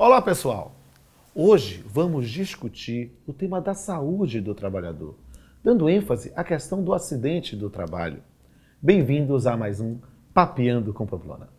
Olá, pessoal! Hoje vamos discutir o tema da saúde do trabalhador, dando ênfase à questão do acidente do trabalho. Bem-vindos a mais um Papeando com Pamplona.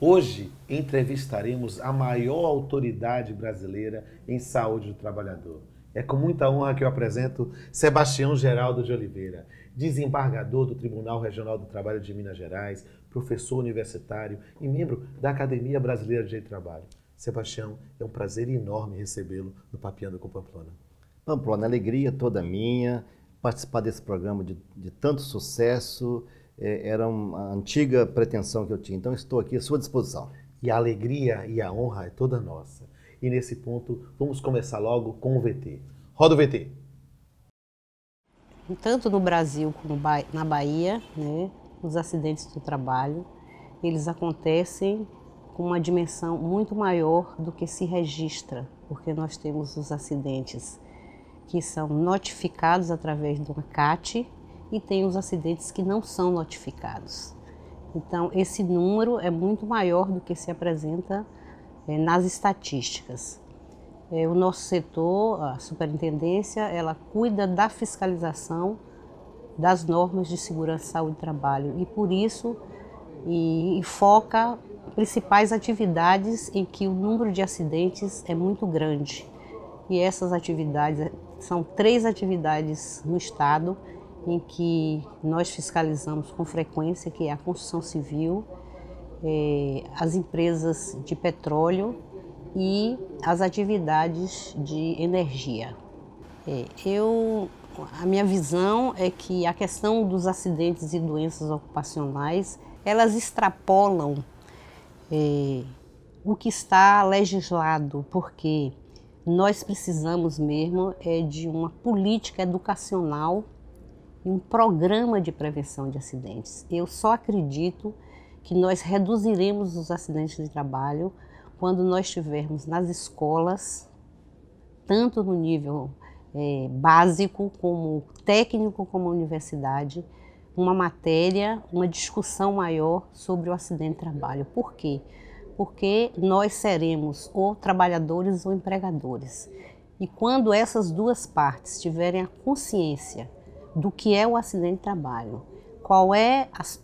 Hoje entrevistaremos a maior autoridade brasileira em saúde do trabalhador. É com muita honra que eu apresento Sebastião Geraldo de Oliveira, desembargador do Tribunal Regional do Trabalho de Minas Gerais, professor universitário e membro da Academia Brasileira de Direito do Trabalho. Sebastião, é um prazer enorme recebê-lo no Papeando com Pamplona. Pamplona, alegria toda minha, participar desse programa de tanto sucesso. Era uma antiga pretensão que eu tinha, então estou aqui à sua disposição. E a alegria e a honra é toda nossa. E nesse ponto, vamos começar logo com o VT. Roda o VT. Tanto no Brasil como na Bahia, né, os acidentes do trabalho, eles acontecem com uma dimensão muito maior do que se registra, porque nós temos os acidentes que são notificados através de uma CAT, e tem os acidentes que não são notificados. Então, esse número é muito maior do que se apresenta nas estatísticas. O nosso setor, a superintendência, ela cuida da fiscalização das normas de segurança e saúde do trabalho e, por isso, foca principais atividades em que o número de acidentes é muito grande. E essas atividades são 3 atividades no estado em que nós fiscalizamos com frequência, que é a construção civil, as empresas de petróleo e as atividades de energia. A minha visão é que a questão dos acidentes e doenças ocupacionais, elas extrapolam o que está legislado, porque nós precisamos mesmo de uma política educacional e um programa de prevenção de acidentes. Eu só acredito que nós reduziremos os acidentes de trabalho quando nós tivermos nas escolas, tanto no nível básico, como técnico, como universidade, uma matéria, uma discussão maior sobre o acidente de trabalho. Por quê? Porque nós seremos ou trabalhadores ou empregadores. E quando essas duas partes tiverem a consciência do que é o acidente de trabalho,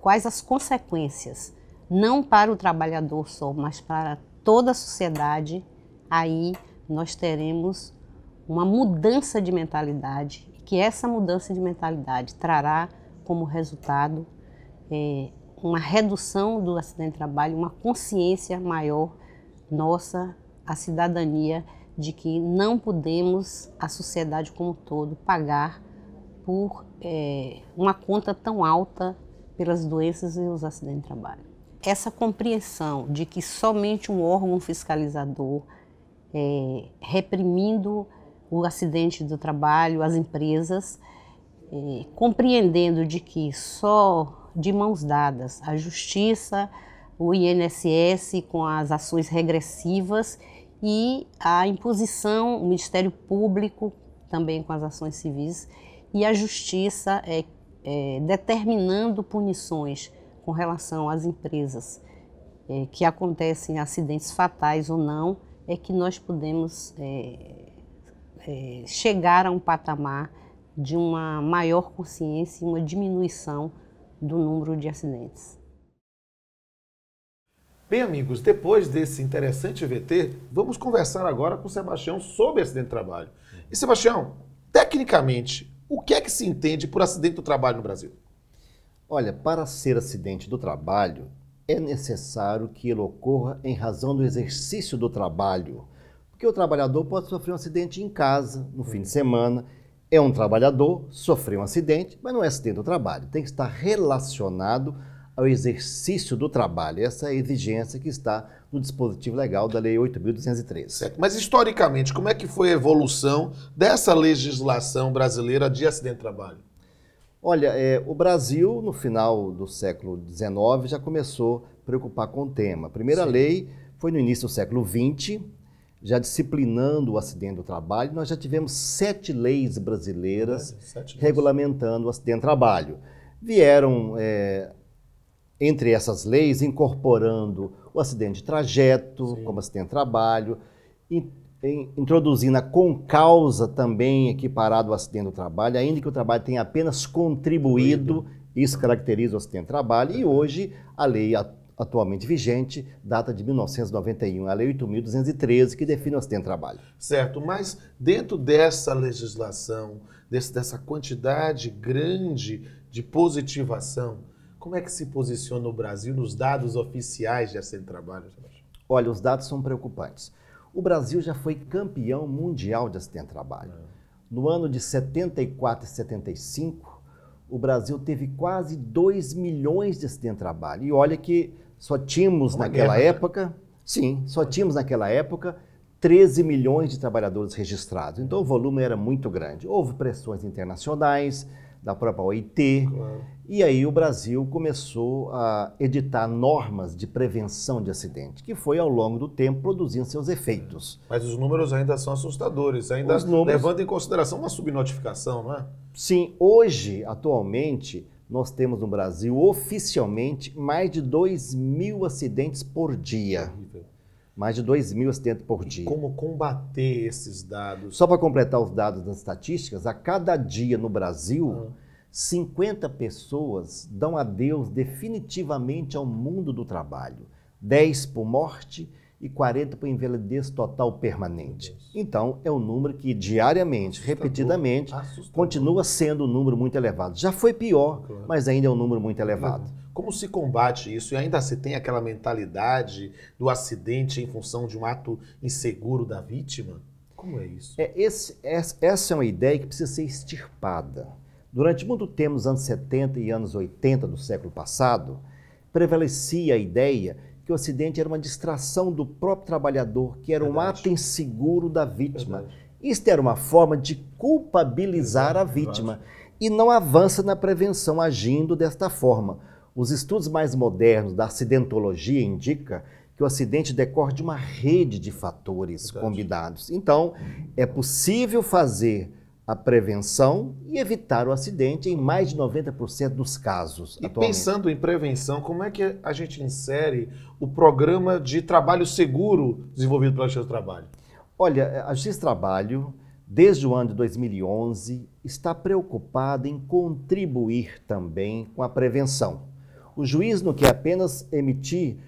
quais as consequências, não para o trabalhador só, mas para toda a sociedade, aí nós teremos uma mudança de mentalidade, que essa mudança de mentalidade trará como resultado uma redução do acidente de trabalho, uma consciência maior nossa, a cidadania, de que não podemos, a sociedade como um todo, pagar por uma conta tão alta pelas doenças e os acidentes de trabalho. Essa compreensão de que somente um órgão fiscalizador reprimindo o acidente do trabalho, as empresas, compreendendo de que só de mãos dadas a Justiça, o INSS com as ações regressivas e a imposição, o Ministério Público também com as ações civis, e a Justiça determinando punições com relação às empresas que acontecem acidentes fatais ou não, é que nós podemos chegar a um patamar de uma maior consciência e uma diminuição do número de acidentes. Bem, amigos, depois desse interessante VT, vamos conversar agora com o Sebastião sobre acidente de trabalho. E, Sebastião, tecnicamente, o que é que se entende por acidente do trabalho no Brasil? Olha, para ser acidente do trabalho, é necessário que ele ocorra em razão do exercício do trabalho. Porque o trabalhador pode sofrer um acidente em casa, no fim de semana. É um trabalhador, sofreu um acidente, mas não é acidente do trabalho. Tem que estar relacionado ao exercício do trabalho. Essa é a exigência que está no dispositivo legal da Lei 8.213. Certo. Mas, historicamente, como é que foi a evolução dessa legislação brasileira de acidente de trabalho? Olha, o Brasil, no final do século XIX, já começou a preocupar com o tema. A primeira lei foi no início do século XX, já disciplinando o acidente do trabalho. Nós já tivemos 7 leis brasileiras regulamentando o acidente do trabalho. Vieram, entre essas leis, incorporando o acidente de trajeto, como acidente de trabalho, introduzindo a concausa também equiparado ao acidente do trabalho, ainda que o trabalho tenha apenas contribuído, isso caracteriza o acidente de trabalho, e hoje a lei atualmente vigente data de 1991, a Lei 8.213, que define o acidente de trabalho. Certo, mas dentro dessa legislação, dessa quantidade grande de positivação, como é que se posiciona o Brasil nos dados oficiais de acidente de trabalho? Olha, os dados são preocupantes. O Brasil já foi campeão mundial de acidente de trabalho. No ano de 74 e 75, o Brasil teve quase 2 milhões de acidentes de trabalho. E olha que só tínhamos naquela época, só tínhamos naquela época 13 milhões de trabalhadores registrados. Então o volume era muito grande. Houve pressões internacionais, da própria OIT, e aí o Brasil começou a editar normas de prevenção de acidente, que foi ao longo do tempo produzindo seus efeitos. Mas os números ainda são assustadores, ainda levando em consideração uma subnotificação, não é? Sim, hoje, atualmente, nós temos no Brasil, oficialmente, mais de 2.000 acidentes por dia. Mais de 2.000 acidentes por dia. Como combater esses dados? Só para completar os dados das estatísticas, a cada dia no Brasil, 50 pessoas dão adeus definitivamente ao mundo do trabalho. 10 por morte e 40 por invalidez total permanente. Então, é um número que diariamente, repetidamente, continua sendo um número muito elevado. Já foi pior, mas ainda é um número muito elevado. Como se combate isso? E ainda se tem aquela mentalidade do acidente em função de um ato inseguro da vítima? Como é isso? Essa é uma ideia que precisa ser extirpada. Durante muito tempo, nos anos 70 e anos 80 do século passado, prevalecia a ideia que o acidente era uma distração do próprio trabalhador, que era um ato inseguro da vítima. Isto era uma forma de culpabilizar a vítima e não avança na prevenção agindo desta forma. Os estudos mais modernos da acidentologia indicam que o acidente decorre de uma rede de fatores combinados. Então, é possível fazer a prevenção e evitar o acidente em mais de 90% dos casos. E pensando em prevenção, como é que a gente insere o programa de trabalho seguro desenvolvido pela Justiça do Trabalho? Olha, a Justiça do Trabalho, desde o ano de 2011, está preocupada em contribuir também com a prevenção. O juiz não quer apenas emitir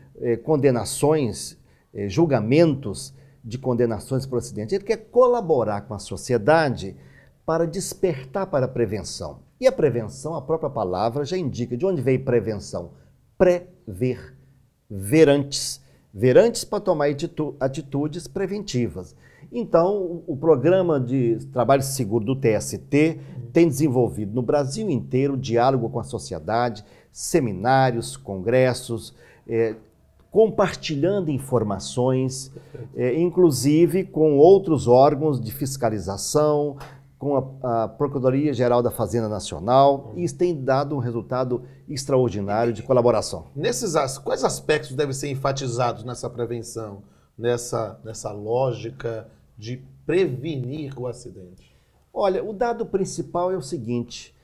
condenações, julgamentos de condenações por acidente, ele quer colaborar com a sociedade para despertar para a prevenção. E a prevenção, a própria palavra já indica de onde veio prevenção. Prever, ver antes. Ver antes para tomar atitudes preventivas. Então, o programa de trabalho seguro do TST tem desenvolvido no Brasil inteiro diálogo com a sociedade, seminários, congressos, compartilhando informações, inclusive com outros órgãos de fiscalização, com a Procuradoria-Geral da Fazenda Nacional, e isso tem dado um resultado extraordinário de colaboração. Quais aspectos devem ser enfatizados nessa prevenção, nessa lógica de prevenir o acidente? Olha, o dado principal é o seguinte: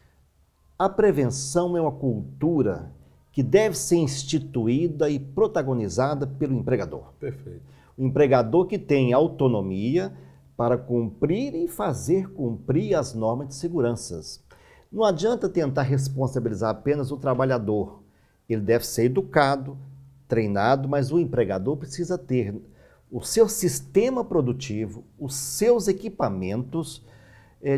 a prevenção é uma cultura que deve ser instituída e protagonizada pelo empregador. Perfeito. O empregador que tem autonomia para cumprir e fazer cumprir as normas de segurança. Não adianta tentar responsabilizar apenas o trabalhador. Ele deve ser educado, treinado, mas o empregador precisa ter o seu sistema produtivo, os seus equipamentos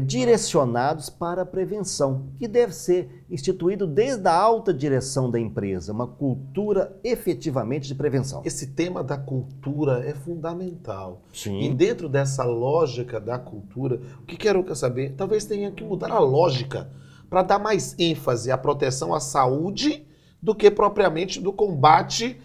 direcionados para a prevenção, que deve ser instituído desde a alta direção da empresa, uma cultura efetivamente de prevenção. Esse tema da cultura é fundamental. Sim. E dentro dessa lógica da cultura, o que quero saber, talvez tenha que mudar a lógica para dar mais ênfase à proteção à saúde do que propriamente do combate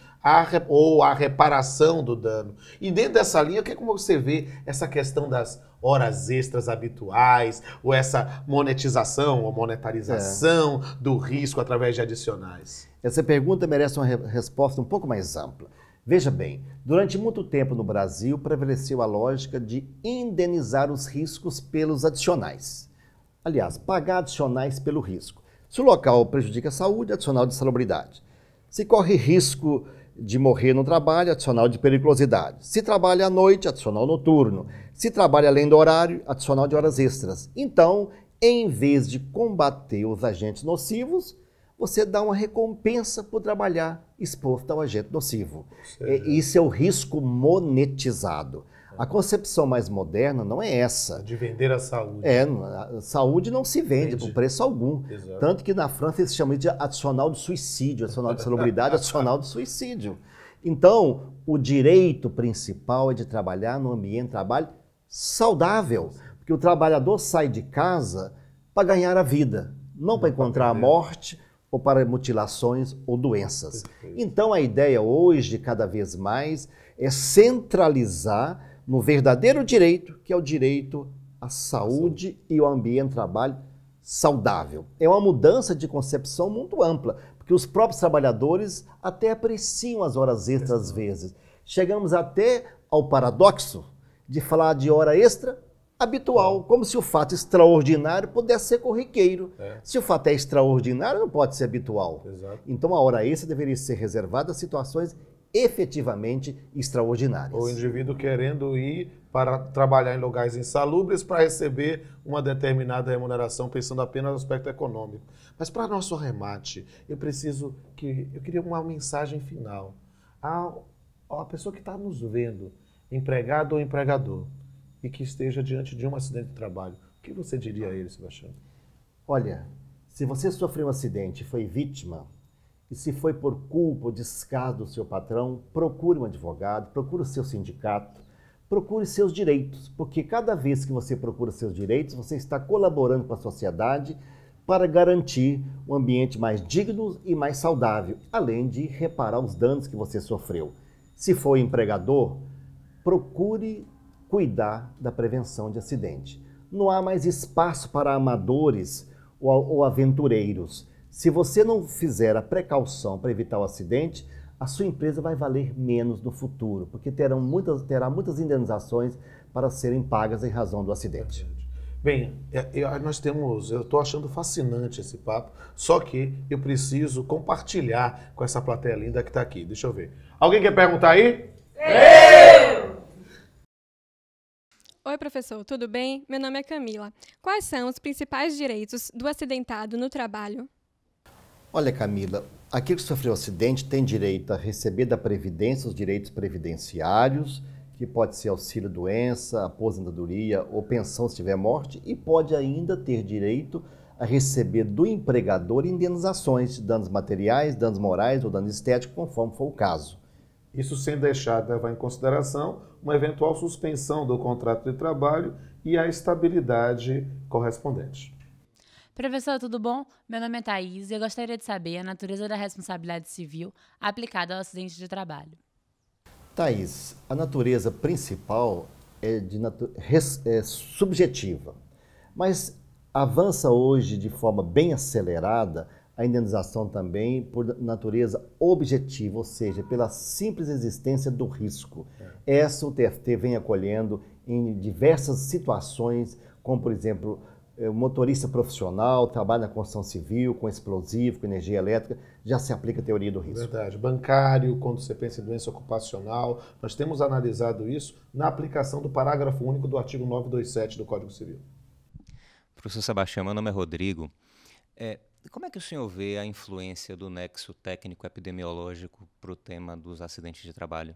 ou a reparação do dano. E dentro dessa linha, como você vê essa questão das horas extras habituais, ou essa monetização ou monetarização do risco através de adicionais? Essa pergunta merece uma resposta um pouco mais ampla. Veja bem, durante muito tempo no Brasil prevaleceu a lógica de indenizar os riscos pelos adicionais. Aliás, pagar adicionais pelo risco. Se o local prejudica a saúde, adicional de salubridade. Se corre risco de morrer no trabalho, adicional de periculosidade. Se trabalha à noite, adicional noturno. Se trabalha além do horário, adicional de horas extras. Então, em vez de combater os agentes nocivos, você dá uma recompensa por trabalhar exposto ao agente nocivo. Isso é o risco monetizado. A concepção mais moderna não é essa. De vender a saúde. A saúde não se vende por preço algum. Exato. Tanto que na França eles chamam de adicional de suicídio, adicional de salubridade, adicional de suicídio. Então, o direito principal é de trabalhar num ambiente de trabalho saudável. Porque o trabalhador sai de casa para ganhar a vida, não para encontrar a morte, ou para mutilações ou doenças. Perfeito. Então a ideia hoje, cada vez mais, é centralizar no verdadeiro direito, que é o direito à saúde e ao ambiente de trabalho saudável. É uma mudança de concepção muito ampla, porque os próprios trabalhadores até apreciam as horas extras às vezes. Chegamos até ao paradoxo de falar de hora extra habitual, como se o fato extraordinário pudesse ser corriqueiro. Se o fato é extraordinário, não pode ser habitual. Exato. Então a hora extra deveria ser reservada a situações efetivamente extraordinárias. O indivíduo querendo ir para trabalhar em lugares insalubres para receber uma determinada remuneração, pensando apenas no aspecto econômico. Mas para nosso arremate, eu queria uma mensagem final. A pessoa que está nos vendo, empregado ou empregador, e que esteja diante de um acidente de trabalho, o que você diria a ele, Sebastião? Olha, se você sofreu um acidente e foi vítima, e se foi por culpa ou descaso do seu patrão, procure um advogado, procure o seu sindicato, procure seus direitos, porque cada vez que você procura seus direitos, você está colaborando com a sociedade para garantir um ambiente mais digno e mais saudável, além de reparar os danos que você sofreu. Se for empregador, procure cuidar da prevenção de acidente. Não há mais espaço para amadores ou aventureiros. Se você não fizer a precaução para evitar o acidente, a sua empresa vai valer menos no futuro, porque terá muitas indenizações para serem pagas em razão do acidente. Bem, eu estou achando fascinante esse papo, só que eu preciso compartilhar com essa plateia linda que está aqui. Deixa eu ver. Alguém quer perguntar aí? Oi, professor, tudo bem? Meu nome é Camila. Quais são os principais direitos do acidentado no trabalho? Olha, Camila, aquele que sofreu acidente tem direito a receber da Previdência os direitos previdenciários, que pode ser auxílio-doença, aposentadoria ou pensão se tiver morte, e pode ainda ter direito a receber do empregador indenizações de danos materiais, danos morais ou danos estéticos, conforme for o caso. Isso sem deixar de levar em consideração uma eventual suspensão do contrato de trabalho e a estabilidade correspondente. Professor, tudo bom? Meu nome é Thaís e eu gostaria de saber a natureza da responsabilidade civil aplicada ao acidente de trabalho. Thaís, a natureza principal é subjetiva, mas avança hoje de forma bem acelerada a indenização também por natureza objetiva, ou seja, pela simples existência do risco. Essa o TST vem acolhendo em diversas situações, como por exemplo, o motorista profissional, trabalha na construção civil, com explosivo, com energia elétrica, já se aplica a teoria do risco. Verdade. Bancário, quando você pensa em doença ocupacional, nós temos analisado isso na aplicação do parágrafo único do artigo 927 do Código Civil. Professor Sebastião, meu nome é Rodrigo. Como é que o senhor vê a influência do nexo técnico-epidemiológico para o tema dos acidentes de trabalho?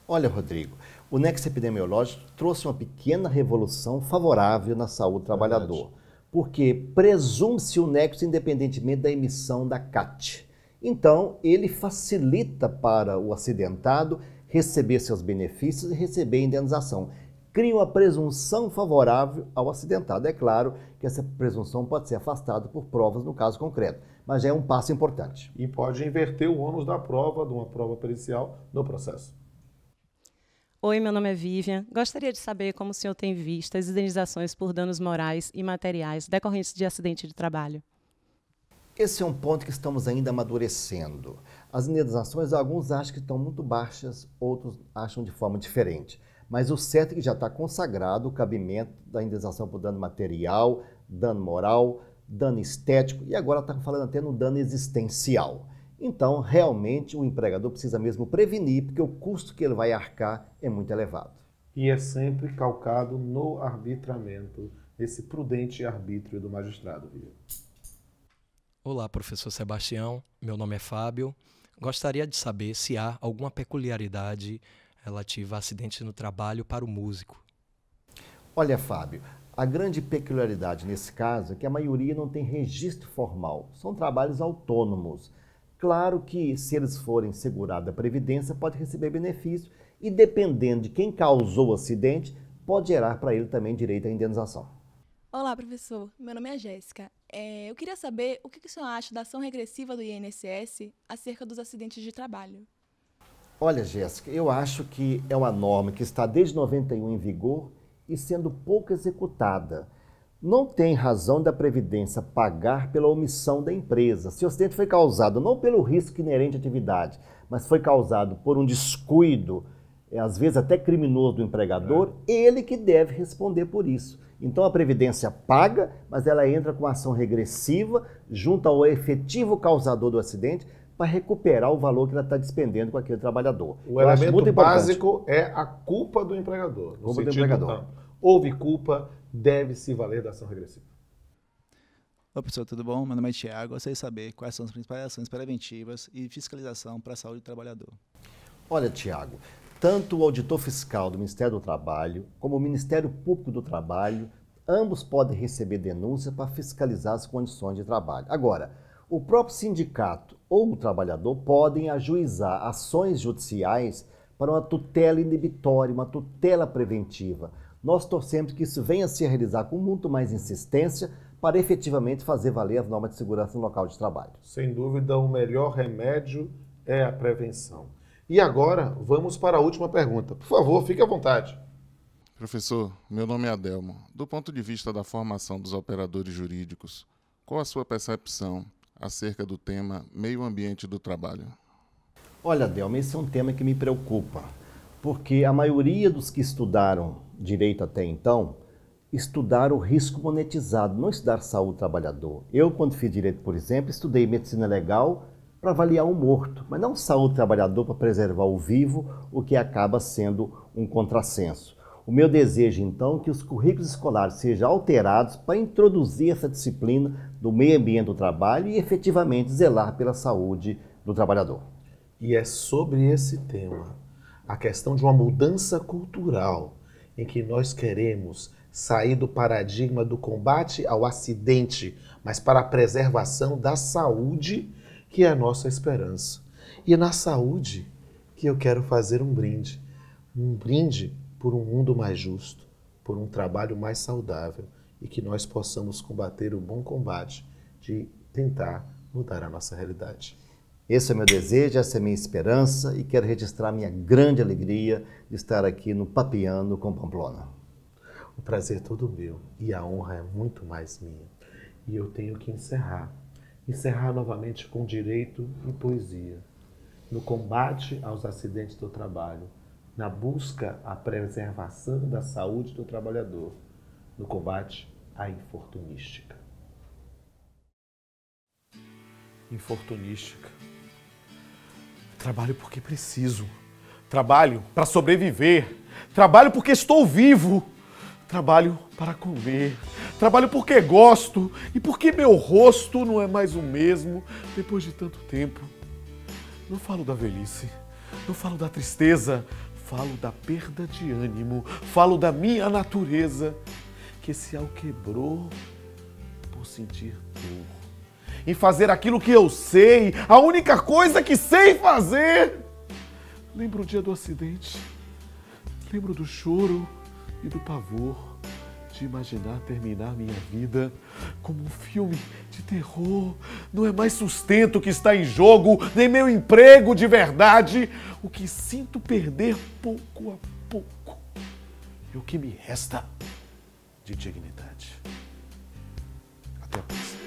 Olha, Rodrigo, o nexo epidemiológico trouxe uma pequena revolução favorável na saúde do trabalhador, porque presume-se o nexo independentemente da emissão da CAT. Então, ele facilita para o acidentado receber seus benefícios e receber a indenização. Cria uma presunção favorável ao acidentado. É claro que essa presunção pode ser afastada por provas no caso concreto, mas já é um passo importante. E pode inverter o ônus da prova, de uma prova pericial, no processo. Oi, meu nome é Vivian. Gostaria de saber como o senhor tem visto as indenizações por danos morais e materiais decorrentes de acidente de trabalho. Esse é um ponto que estamos ainda amadurecendo. As indenizações, alguns acham que estão muito baixas, outros acham de forma diferente. Mas o certo é que já está consagrado o cabimento da indenização por dano material, dano moral, dano estético e agora está falando até no dano existencial. Então, realmente, o empregador precisa mesmo prevenir, porque o custo que ele vai arcar é muito elevado. E é sempre calcado no arbitramento, esse prudente arbítrio do magistrado. Olá, professor Sebastião. Meu nome é Fábio. Gostaria de saber se há alguma peculiaridade relativa a acidentes no trabalho para o músico. Olha, Fábio, a grande peculiaridade nesse caso é que a maioria não tem registro formal. São trabalhos autônomos. Claro que, se eles forem segurados da Previdência, pode receber benefício e, dependendo de quem causou o acidente, pode gerar para ele também direito à indenização. Olá, professor. Meu nome é Jéssica. Eu queria saber o que o senhor acha da ação regressiva do INSS acerca dos acidentes de trabalho. Olha, Jéssica, eu acho que é uma norma que está desde 91 em vigor e sendo pouco executada. Não tem razão da Previdência pagar pela omissão da empresa. Se o acidente foi causado não pelo risco inerente à atividade, mas foi causado por um descuido, às vezes até criminoso do empregador, ele que deve responder por isso. Então a Previdência paga, mas ela entra com ação regressiva junto ao efetivo causador do acidente para recuperar o valor que ela está despendendo com aquele trabalhador. O elemento básico é a culpa do empregador. Culpa do empregador. Houve culpa, deve-se valer da ação regressiva. Oi, professor, tudo bom? Meu nome é Tiago. Gostaria de saber quais são as principais ações preventivas e fiscalização para a saúde do trabalhador. Olha, Tiago, tanto o auditor fiscal do Ministério do Trabalho como o Ministério Público do Trabalho, ambos podem receber denúncia para fiscalizar as condições de trabalho. Agora, o próprio sindicato ou o trabalhador podem ajuizar ações judiciais para uma tutela inibitória, uma tutela preventiva. Nós torcemos que isso venha a se realizar com muito mais insistência para efetivamente fazer valer as normas de segurança no local de trabalho. Sem dúvida, o melhor remédio é a prevenção. E agora, vamos para a última pergunta. Por favor, fique à vontade. Professor, meu nome é Adelmo. Do ponto de vista da formação dos operadores jurídicos, qual a sua percepção acerca do tema meio ambiente do trabalho? Olha, Adelmo, esse é um tema que me preocupa, porque a maioria dos que estudaram direito até então, estudaram o risco monetizado, não estudaram saúde do trabalhador. Eu, quando fiz direito, por exemplo, estudei medicina legal para avaliar um morto, mas não saúde do trabalhador para preservar o vivo, o que acaba sendo um contrassenso. O meu desejo, então, é que os currículos escolares sejam alterados para introduzir essa disciplina do meio ambiente do trabalho e efetivamente zelar pela saúde do trabalhador. E é sobre esse tema, a questão de uma mudança cultural, em que nós queremos sair do paradigma do combate ao acidente, mas para a preservação da saúde, que é a nossa esperança. E é na saúde que eu quero fazer um brinde por um mundo mais justo, por um trabalho mais saudável e que nós possamos combater o bom combate de tentar mudar a nossa realidade. Esse é meu desejo, essa é minha esperança e quero registrar minha grande alegria de estar aqui no Papeando com Pamplona. O prazer é todo meu e a honra é muito mais minha. E eu tenho que encerrar novamente com direito e poesia, no combate aos acidentes do trabalho, na busca à preservação da saúde do trabalhador, no combate à infortunística. Infortunística. Trabalho porque preciso. Trabalho para sobreviver. Trabalho porque estou vivo. Trabalho para comer. Trabalho porque gosto e porque meu rosto não é mais o mesmo depois de tanto tempo. Não falo da velhice, não falo da tristeza, falo da perda de ânimo, falo da minha natureza, que esse ao quebrou por sentir dor. Em fazer aquilo que eu sei, a única coisa que sei fazer. Lembro o dia do acidente, lembro do choro e do pavor de imaginar terminar minha vida como um filme de terror. Não é mais sustento que está em jogo, nem meu emprego de verdade. O que sinto perder pouco a pouco é o que me resta de dignidade. Até a próxima.